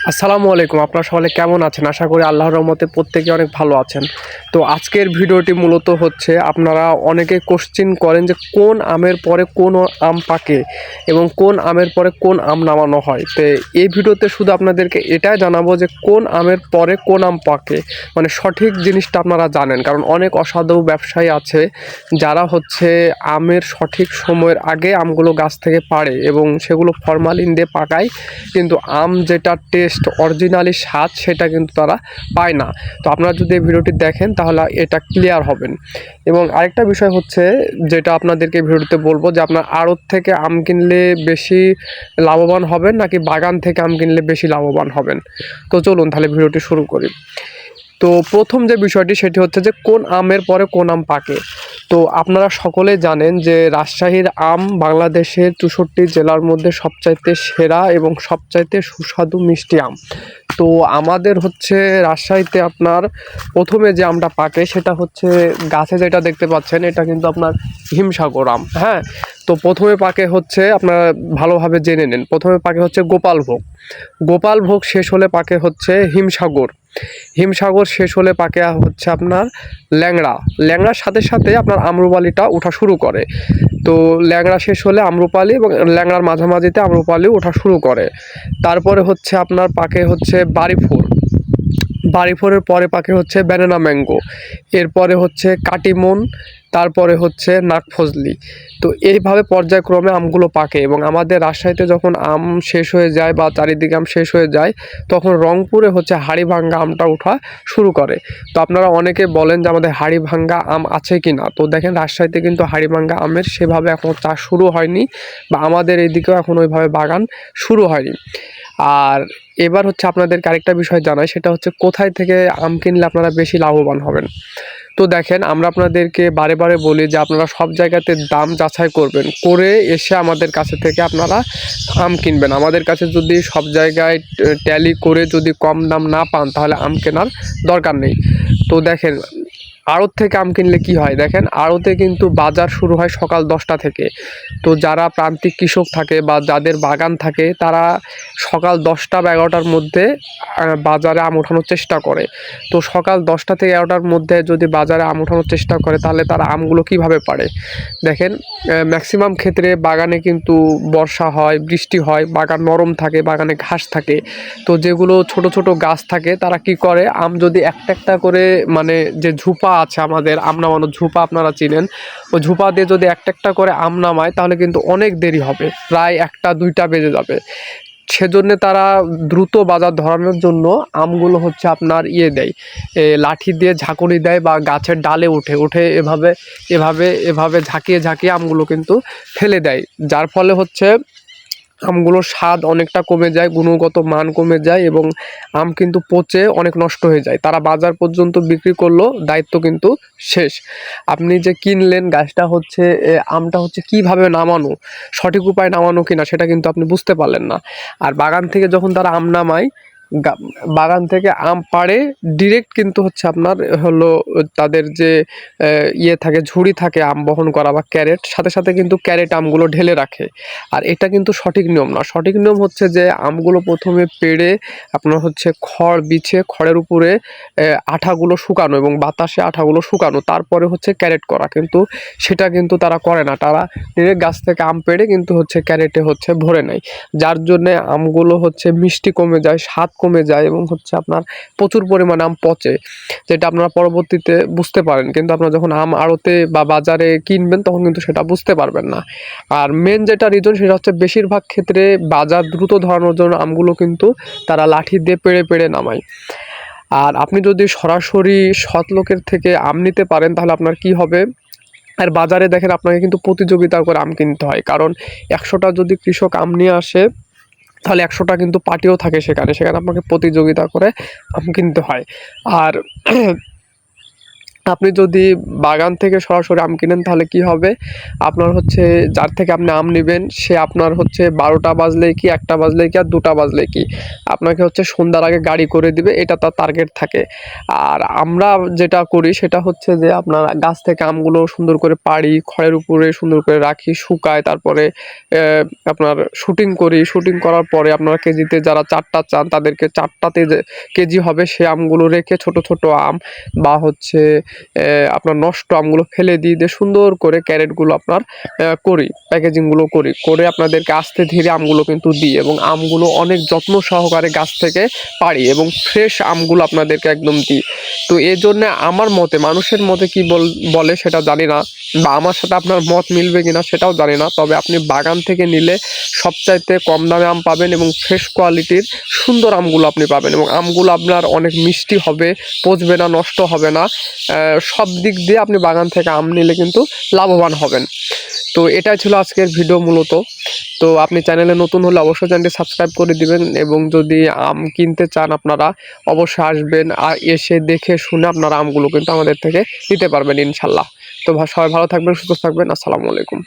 আসসালামু আলাইকুম। আপনারা সকলে কেমন আছেন? আশা করি আল্লাহর রহমতে প্রত্যেকে অনেক ভালো আছেন। তো আজকের ভিডিওটি মূলত হচ্ছে আপনারা অনেকে কোশ্চেন করেন যে কোন আমের পরে কোন আম পাকে এবং কোন আমের পরে কোন আম নামানো হয়। তো এই ভিডিওতে শুধু আপনাদেরকে এটাই জানাবো যে কোন আমের পরে কোন আম পাকে, মানে সঠিক জিনিসটা আপনারা জানেন। কারণ অনেক অসাধু ব্যবসায়ী আছে যারা হচ্ছে আমের সঠিক সময়ের আগে আমগুলো গাছ থেকে পাড়ে এবং সেগুলো ফরমালিন দিয়ে পাকায়, কিন্তু আম যেটা টেস্ট অরিজিনালি স্বাদ সেটা কিন্তু তারা পায় না। তো আপনারা যদি এই ভিডিওটি দেখেন তাহলে এটা ক্লিয়ার হবেন। এবং আরেকটা বিষয় হচ্ছে যেটা আপনাদেরকে ভিডিওতে বলবো যে আপনার আড়ত থেকে আম কিনলে বেশি লাভবান হবেন নাকি বাগান থেকে আম কিনলে বেশি লাভবান হবেন। তো চলুন তাহলে ভিডিওটি শুরু করি। তো প্রথম যে বিষয়টি সেটি হচ্ছে যে কোন আমের পরে কোন আম পাকে। তো আপনারা সকলে জানেন যে রাজশাহীর আম বাংলাদেশের 64 জেলার মধ্যে সবচাইতে সেরা এবং সবচাইতে সুস্বাদু মিষ্টি আম। তো আমাদের হচ্ছে রাজশাহীতে আপনার প্রথমে যে আমটা পাকে সেটা হচ্ছে গাছে যেটা দেখতে পাচ্ছেন, এটা কিন্তু আপনার হিমসাগর আম। হ্যাঁ, তো প্রথমে পাকে হচ্ছে আপনারা ভালোভাবে জেনে নিন, প্রথমে পাকে হচ্ছে গোপালভোগ, গোপালভোগ শেষ হলে পাকে হচ্ছে হিমসাগর, হিমসাগর শেষ হলে পাকে হচ্ছে আপনার ল্যাংড়া, ল্যাংড়ার সাথে সাথে আপনার আম্রপালিটা ওঠা শুরু করে। তো ল্যাংড়া শেষ হলে আম্রপালি এবং ল্যাংড়ার মাঝামাঝিতে আম্রপালি ওঠা শুরু করে। তারপরে হচ্ছে আপনার পাকে হচ্ছে বাড়িফোর, বাড়িফোরের পরে পাকে হচ্ছে ব্যানানা ম্যাঙ্গো, এরপরে হচ্ছে কাটিমন, তারপরে হচ্ছে নাকফজলি। তো এইভাবে পর্যায়ক্রমে আমগুলো পাকে এবং আমাদের রাজশাহীতে যখন আম শেষ হয়ে যায় বা চারিদিকে আম শেষ হয়ে যায় তখন রংপুরে হচ্ছে হাড়িভাঙ্গা আমটা ওঠা শুরু করে। তো আপনারা অনেকে বলেন যে আমাদের হাড়িভাঙ্গা আম আছে কি না। তো দেখেন রাজশাহীতে কিন্তু হাড়িভাঙ্গা আমের সেভাবে এখনও চাষ শুরু হয়নি বা আমাদের এইদিকেও এখন ওইভাবে বাগান শুরু হয়নি। আর এবার হচ্ছে আপনাদেরকে আরেকটা বিষয় জানাই, সেটা হচ্ছে কোথায় থেকে আম কিনলে আপনারা বেশি লাভবান হবেন। তো দেখেন আমরা আপনাদেরকে বারে বারে বলি যে আপনারা সব জায়গাতে দাম যাচাই করবেন, করে এসে আমাদের কাছে থেকে আপনারা আম কিনবেন। আমাদের কাছে যদি সব জায়গায় ট্যালি করে যদি কম দাম না পান তাহলে আম কেনার দরকার নেই। তো দেখেন আড়ত থেকে আম কিনলে কি হয়, দেখেন আড়তে কিন্তু বাজার শুরু হয় সকাল 10টা থেকে। তো যারা প্রান্তিক কৃষক থাকে বা যাদের বাগান থাকে তারা সকাল 10টা বা 11টার মধ্যে বাজারে আম ওঠানোর চেষ্টা করে। তো সকাল 10টা থেকে 11টার মধ্যে যদি বাজারে আম ওঠানোর চেষ্টা করে তাহলে তারা আমগুলো কিভাবে পারে দেখেন। ম্যাক্সিমাম ক্ষেত্রে বাগানে কিন্তু বর্ষা হয়, বৃষ্টি হয়, বাগান নরম থাকে, বাগানে ঘাস থাকে। তো যেগুলো ছোট ছোট গাছ থাকে তারা কি করে, আম যদি একটা একটা করে, মানে যে ঝুপা আছে আমাদের আম নামানোর ঝুপা আপনারা চিনেন, ওই ঝুপা দিয়ে যদি একটা একটা করে আম নামায় তাহলে কিন্তু অনেক দেরি হবে, প্রায় 1টা 2টা বেজে যাবে। সেজন্য তারা দ্রুত বাজার ধরানোর জন্য আমগুলো হচ্ছে আপনার দেয়, লাঠি দিয়ে ঝাঁকুনি দেয় বা গাছের ডালে উঠে উঠে এভাবে এভাবে এভাবে ঝাঁকিয়ে ঝাঁকিয়ে আমগুলো কিন্তু ফেলে দেয়। যার ফলে হচ্ছে আমগুলোর স্বাদ অনেকটা কমে যায়, গুণগত মান কমে যায় এবং আম কিন্তু পচে অনেক নষ্ট হয়ে যায়। তারা বাজার পর্যন্ত বিক্রি করলো, দায়িত্ব কিন্তু শেষ। আপনি যে কিনলেন গাছটা হচ্ছে আমটা হচ্ছে কিভাবে নামানো, সঠিক উপায় নামানো কিনা সেটা কিন্তু আপনি বুঝতে পারলেন না। আর বাগান থেকে যখন তারা আম নামায়, বাগান থেকে আম পাড়ে ডিরেক্ট কিন্তু হচ্ছে আপনার হলো তাদের যে থাকে ঝুড়ি থাকে আম বহন করা বা ক্যারেট, সাথে সাথে কিন্তু ক্যারেট আমগুলো ঢেলে রাখে। আর এটা কিন্তু সঠিক নিয়ম না। সঠিক নিয়ম হচ্ছে যে আমগুলো প্রথমে পেড়ে আপনার হচ্ছে খড় বিছে খড়ের উপরে আঠাগুলো শুকানো এবং বাতাসে আঠাগুলো শুকানো, তারপরে হচ্ছে ক্যারেট করা, কিন্তু সেটা কিন্তু তারা করে না। তারা ডিরেক্ট গাছ থেকে আম পেড়ে কিন্তু হচ্ছে ক্যারেটে হচ্ছে ভরে নেয়, যার জন্যে আমগুলো হচ্ছে মিষ্টি কমে যায়, স্বাদ কমে যায় এবং হচ্ছে আপনার প্রচুর পরিমাণে আম পচে, যেটা আপনারা পরবর্তীতে বুঝতে পারেন। কিন্তু আপনারা যখন আম আড়তে বা বাজারে কিনবেন তখন কিন্তু সেটা বুঝতে পারবেন না। আর মেন যেটা রিজন সেটা হচ্ছে বেশিরভাগ ক্ষেত্রে বাজার দ্রুত ধরানোর জন্য আমগুলো কিন্তু তারা লাঠি দিয়ে পেড়ে পেড়ে নামায়। আর আপনি যদি সরাসরি সৎ লোকের থেকে আম নিতে পারেন তাহলে আপনার কি হবে, আর বাজারে দেখেন আপনাকে কিন্তু প্রতিযোগিতা করে আম কিনতে হয়, কারণ 100টা যদি কৃষক আম নিয়ে আসে তাহলে 100টা কিন্তু পার্টিও থাকে সেখানে, সেখানে আপনাকে প্রতিযোগিতা করে আম কিনতে হয়। আর আপনি যদি বাগান থেকে সরাসরি আম কিনেন তাহলে কি হবে, আপনার হচ্ছে যার থেকে আপনি আম নেবেন সে আপনার হচ্ছে 12টা বাজলেই কি 1টা বাজলেই কি আর 2টা বাজলেই কি আপনাকে হচ্ছে সন্ধ্যার আগে গাড়ি করে দিবে, এটা তার টার্গেট থাকে। আর আমরা যেটা করি সেটা হচ্ছে যে আপনার গাছ থেকে আমগুলো সুন্দর করে পাড়ি, খড়ের উপরে সুন্দর করে রাখি, শুকায়, তারপরে আপনার শুটিং করি। শুটিং করার পরে আপনারা কেজিতে যারা 4টা চান তাদেরকে 4টাতে যে কেজি হবে সে আমগুলো রেখে ছোট ছোট আম বা হচ্ছে আপনার নষ্ট আমগুলো ফেলে দিয়ে সুন্দর করে ক্যারেটগুলো আপনার করি, প্যাকেজিংগুলো করি, করে আপনাদেরকে আস্তে ধীরে আমগুলো কিন্তু দিই এবং আমগুলো অনেক যত্ন সহকারে গাছ থেকে পাড়ি এবং ফ্রেশ আমগুলো আপনাদেরকে একদম দিই। তো এই জন্যে আমার মতে, মানুষের মতে কি বলে সেটা জানি না, বা আমার সাথে আপনার মত মিলবে কিনা সেটাও জানি না, তবে আপনি বাগান থেকে নিলে সবচাইতে কম দামে আম পাবেন এবং ফ্রেশ কোয়ালিটির সুন্দর আমগুলো আপনি পাবেন এবং আমগুলো আপনার অনেক মিষ্টি হবে, পচবে না, নষ্ট হবে না। সব দিক দিয়ে আপনি বাগান থেকে আম নিলে কিন্তু লাভবান হবেন। তো এটাই ছিল আজকের ভিডিও মূলত। তো আপনি চ্যানেলে নতুন হলে অবশ্যই চ্যানেলটি সাবস্ক্রাইব করে দিবেন এবং যদি আম কিনতে চান আপনারা অবশ্যই আসবেন, আর এসে দেখে শুনে আপনারা আমগুলো কিন্তু আমাদের থেকে নিতে পারবেন ইনশাল্লাহ। তো সবাই ভালো থাকবেন, সুস্থ থাকবেন। আসসালামু আলাইকুম।